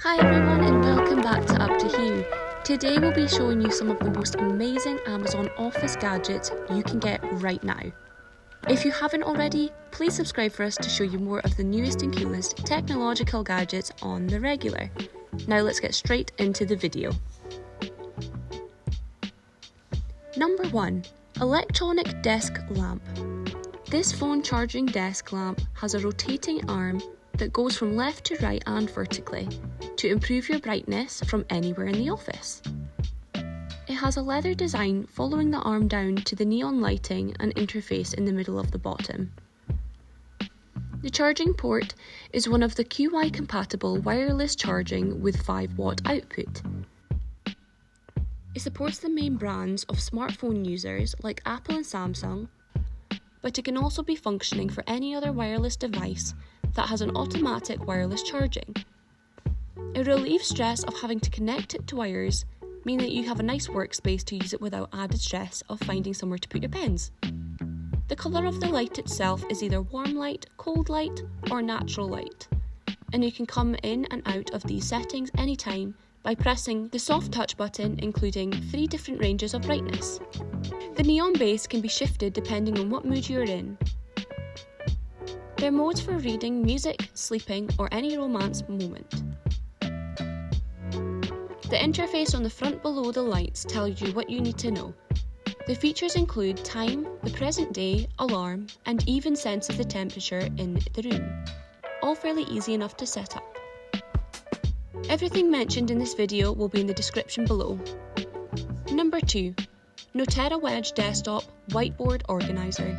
Hi everyone and welcome back to Up to Hue. Today we'll be showing you some of the most amazing Amazon office gadgets you can get right now. If you haven't already, please subscribe for us to show you more of the newest and coolest technological gadgets on the regular. Now let's get straight into the video. Number 1. Electronic Desk Lamp. This phone charging desk lamp has a rotating arm that goes from left to right and vertically to improve your brightness from anywhere in the office. It has a leather design following the arm down to the neon lighting and interface in the middle of the bottom. The charging port is one of the QI compatible wireless charging with 5-watt output. It supports the main brands of smartphone users like Apple and Samsung, but it can also be functioning for any other wireless device that has an automatic wireless charging. It relieves stress of having to connect it to wires, meaning that you have a nice workspace to use it without added stress of finding somewhere to put your pens. The colour of the light itself is either warm light, cold light, or natural light, and you can come in and out of these settings anytime by pressing the soft touch button, including 3 different ranges of brightness. The neon base can be shifted depending on what mood you're in. There are modes for reading, music, sleeping, or any romance moment. The interface on the front below the lights tells you what you need to know. The features include time, the present day, alarm, and even senses the temperature in the room. All fairly easy enough to set up. Everything mentioned in this video will be in the description below. Number 2. Nota Wedge Desktop Whiteboard Organizer.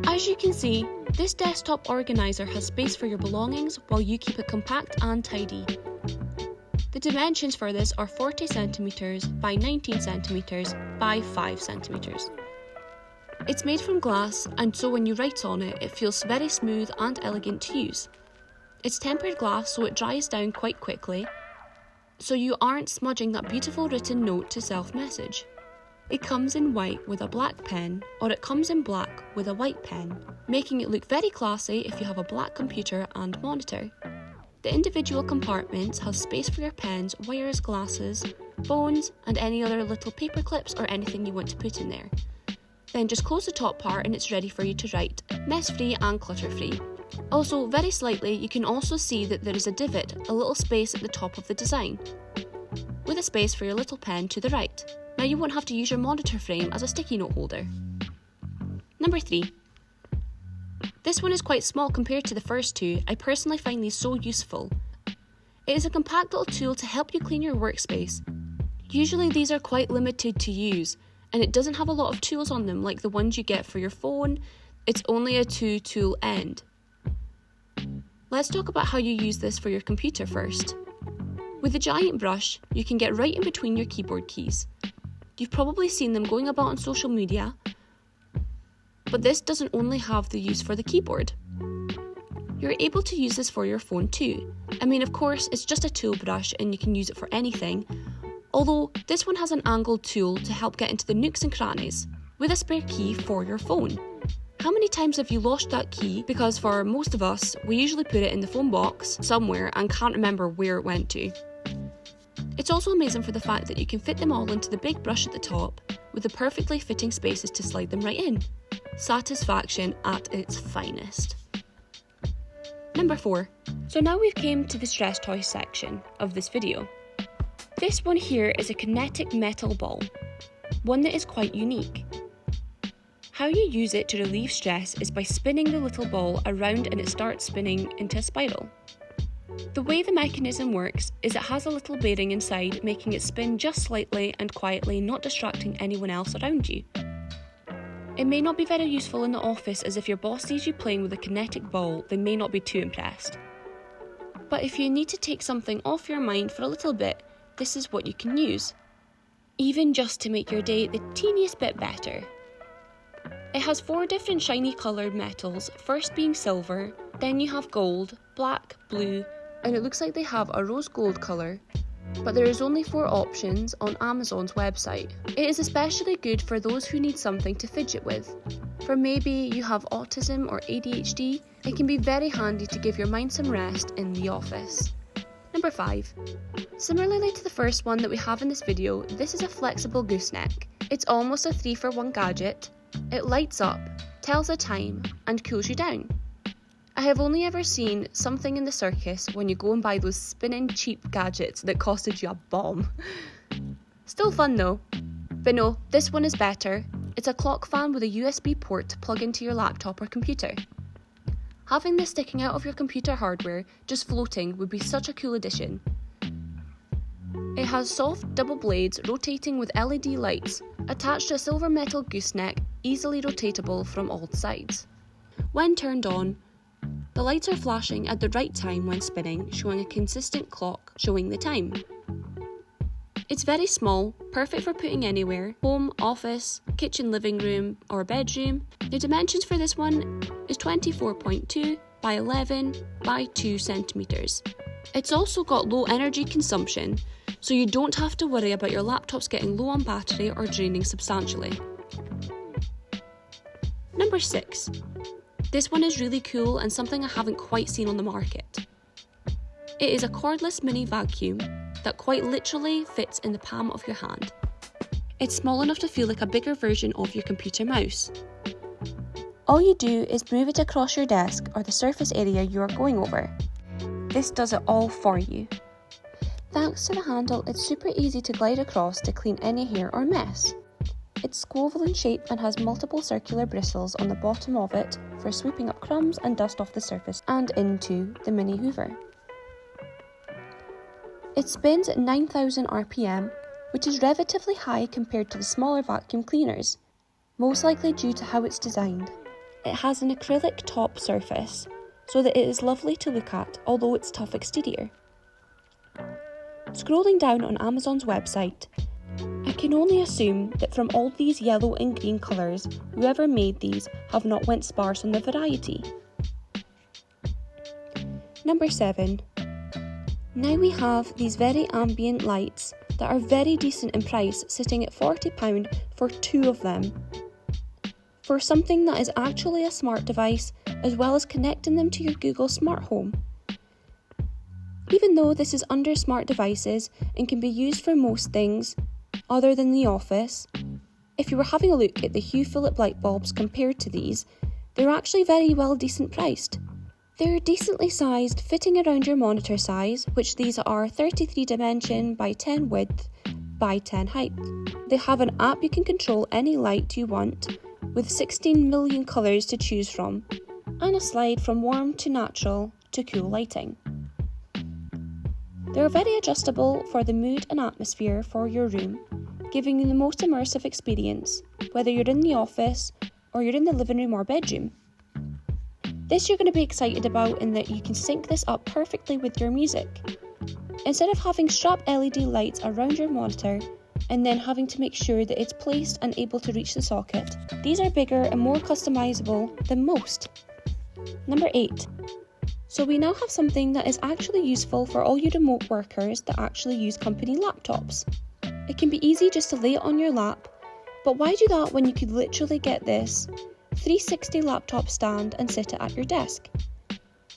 As you can see, this desktop organizer has space for your belongings while you keep it compact and tidy. The dimensions for this are 40 cm by 19 cm by 5 cm. It's made from glass, and so when you write on it, it feels very smooth and elegant to use. It's tempered glass, so it dries down quite quickly, so you aren't smudging that beautiful written note to self-message. It comes in white with a black pen, or it comes in black with a white pen, making it look very classy if you have a black computer and monitor. The individual compartments have space for your pens, wires, glasses, phones, and any other little paper clips or anything you want to put in there. Then just close the top part and it's ready for you to write, mess-free and clutter-free. Also, very slightly, you can also see that there is a divot, a little space at the top of the design, with a space for your little pen to the right. Now you won't have to use your monitor frame as a sticky note holder. Number 3. This one is quite small compared to the first two. I personally find these so useful. It is a compact little tool to help you clean your workspace. Usually these are quite limited to use, and it doesn't have a lot of tools on them like the ones you get for your phone. It's only a 2-tool end. Let's talk about how you use this for your computer first. With the giant brush, you can get right in between your keyboard keys. You've probably seen them going about on social media, but this doesn't only have the use for the keyboard. You're able to use this for your phone too. I mean, of course, it's just a tool brush and you can use it for anything, although this one has an angled tool to help get into the nooks and crannies, with a spare key for your phone. How many times have you lost that key? Because for most of us, we usually put it in the phone box somewhere and can't remember where it went to. It's also amazing for the fact that you can fit them all into the big brush at the top, with the perfectly fitting spaces to slide them right in. Satisfaction at its finest. Number 4. So now we've came to the stress toy section of this video. This one here is a kinetic metal ball, one that is quite unique. How you use it to relieve stress is by spinning the little ball around and it starts spinning into a spiral. The way the mechanism works is it has a little bearing inside, making it spin just slightly and quietly, not distracting anyone else around you. It may not be very useful in the office, as if your boss sees you playing with a kinetic ball, they may not be too impressed. But if you need to take something off your mind for a little bit, this is what you can use, even just to make your day the teeniest bit better. It has 4 different shiny coloured metals, first being silver, then you have gold, black, blue, and it looks like they have a rose gold colour, but there is only 4 options on Amazon's website. It is especially good for those who need something to fidget with. For maybe you have autism or ADHD, it can be very handy to give your mind some rest in the office. Number 5. Similarly to the first one that we have in this video, this is a flexible gooseneck. It's almost a 3-for-1 gadget. It lights up, tells the time, and cools you down. I have only ever seen something in the circus when you go and buy those spinning cheap gadgets that costed you a bomb. Still fun though. But no, this one is better. It's a clock fan with a USB port to plug into your laptop or computer. Having this sticking out of your computer hardware, just floating, would be such a cool addition. It has soft double blades rotating with LED lights, attached to a silver metal gooseneck, easily rotatable from all sides. When turned on, the lights are flashing at the right time when spinning, showing a consistent clock showing the time. It's very small, perfect for putting anywhere: home, office, kitchen, living room or bedroom. The dimensions for this one is 24.2 by 11 by 2 centimetres. It's also got low energy consumption, so you don't have to worry about your laptops getting low on battery or draining substantially. Number 6. This one is really cool and something I haven't quite seen on the market. It is a cordless mini vacuum that quite literally fits in the palm of your hand. It's small enough to feel like a bigger version of your computer mouse. All you do is move it across your desk or the surface area you are going over. This does it all for you. Thanks to the handle, it's super easy to glide across to clean any hair or mess. It's squoval in shape and has multiple circular bristles on the bottom of it for swooping up crumbs and dust off the surface and into the mini Hoover. It spins at 9,000 RPM, which is relatively high compared to the smaller vacuum cleaners, most likely due to how it's designed. It has an acrylic top surface, so that it is lovely to look at, although it's tough exterior. Scrolling down on Amazon's website, I can only assume that from all these yellow and green colours, whoever made these have not went sparse on the variety. Number 7. Now we have these very ambient lights that are very decent in price, sitting at £40 for 2 of them. For something that is actually a smart device, as well as connecting them to your Google Smart Home. Even though this is under smart devices and can be used for most things other than the office, if you were having a look at the Hue Philip light bulbs compared to these, they're actually very well decent priced. They're decently sized, fitting around your monitor size, which these are 33 dimension by 10 width by 10 height. They have an app you can control any light you want, with 16 million colours to choose from, and a slide from warm to natural to cool lighting. They're very adjustable for the mood and atmosphere for your room, giving you the most immersive experience, whether you're in the office or you're in the living room or bedroom. This you're going to be excited about in that you can sync this up perfectly with your music. Instead of having strap LED lights around your monitor and then having to make sure that it's placed and able to reach the socket, these are bigger and more customizable than most. Number 8. So we now have something that is actually useful for all you remote workers that actually use company laptops. It can be easy just to lay it on your lap, but why do that when you could literally get this 360 laptop stand and sit it at your desk?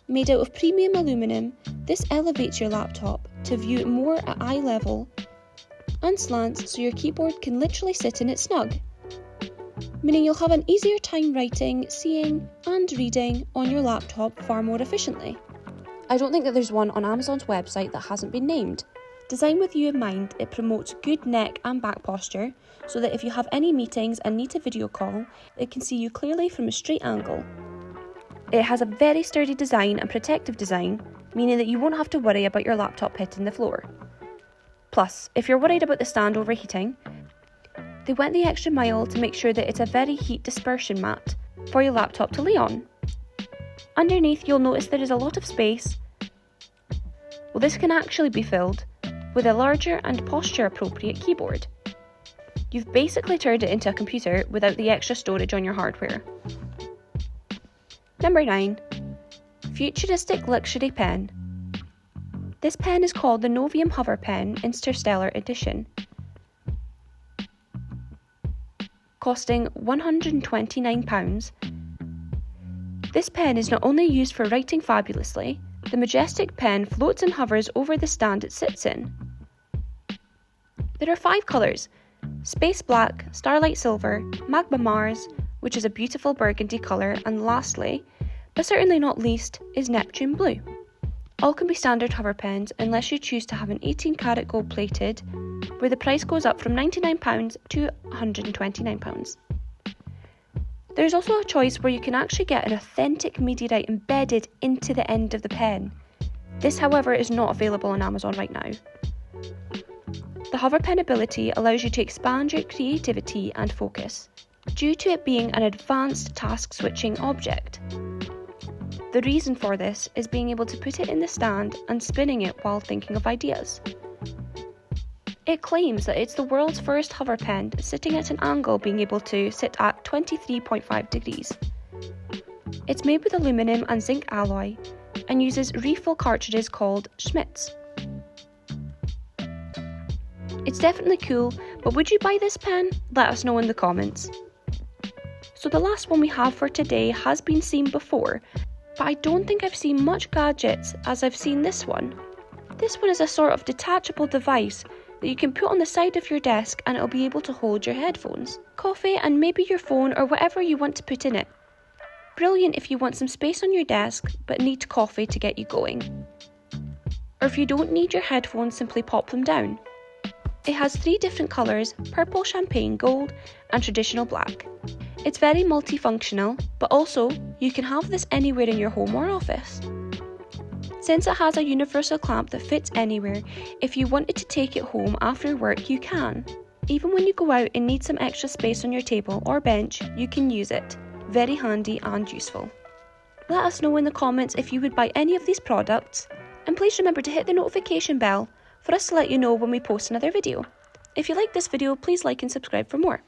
Made out of premium aluminium, this elevates your laptop to view it more at eye level and slants so your keyboard can literally sit in it snug, meaning you'll have an easier time writing, seeing and reading on your laptop far more efficiently. I don't think that there's one on Amazon's website that hasn't been named. Designed with you in mind, it promotes good neck and back posture so that if you have any meetings and need to video call, it can see you clearly from a straight angle. It has a very sturdy design and protective design, meaning that you won't have to worry about your laptop hitting the floor. Plus, if you're worried about the stand overheating, they went the extra mile to make sure that it's a very heat dispersion mat for your laptop to lay on. Underneath, you'll notice there is a lot of space. Well, this can actually be filled with a larger and posture appropriate keyboard. You've basically turned it into a computer without the extra storage on your hardware. Number 9. Futuristic Luxury Pen. This pen is called the Novium Hover Pen Interstellar Edition, costing £129. This pen is not only used for writing fabulously, The majestic pen floats and hovers over the stand it sits in. There are 5 colours: Space Black, Starlight Silver, Magma Mars, which is a beautiful burgundy colour, and lastly, but certainly not least, is Neptune Blue. All can be standard hover pens unless you choose to have an 18-karat gold plated, where the price goes up from £99 to £129. There's also a choice where you can actually get an authentic meteorite embedded into the end of the pen. This, however, is not available on Amazon right now. The hover pen ability allows you to expand your creativity and focus, due to it being an advanced task switching object. The reason for this is being able to put it in the stand and spinning it while thinking of ideas. It claims that it's the world's first hover pen sitting at an angle being able to sit at 23.5 degrees. It's made with aluminum and zinc alloy and uses refill cartridges called Schmidt's. It's definitely cool, but would you buy this pen? Let us know in the comments. So the last one we have for today has been seen before, but I don't think I've seen much gadgets as I've seen this one. This one is a sort of detachable device that you can put on the side of your desk and it'll be able to hold your headphones, coffee and maybe your phone or whatever you want to put in it. Brilliant if you want some space on your desk but need coffee to get you going. Or if you don't need your headphones, simply pop them down. It has 3 different colours: purple, champagne, gold and traditional black. It's very multifunctional, but also you can have this anywhere in your home or office. Since it has a universal clamp that fits anywhere, if you wanted to take it home after work you can. Even when you go out and need some extra space on your table or bench, you can use it. Very handy and useful. Let us know in the comments if you would buy any of these products, and please remember to hit the notification bell for us to let you know when we post another video. If you like this video, please like and subscribe for more.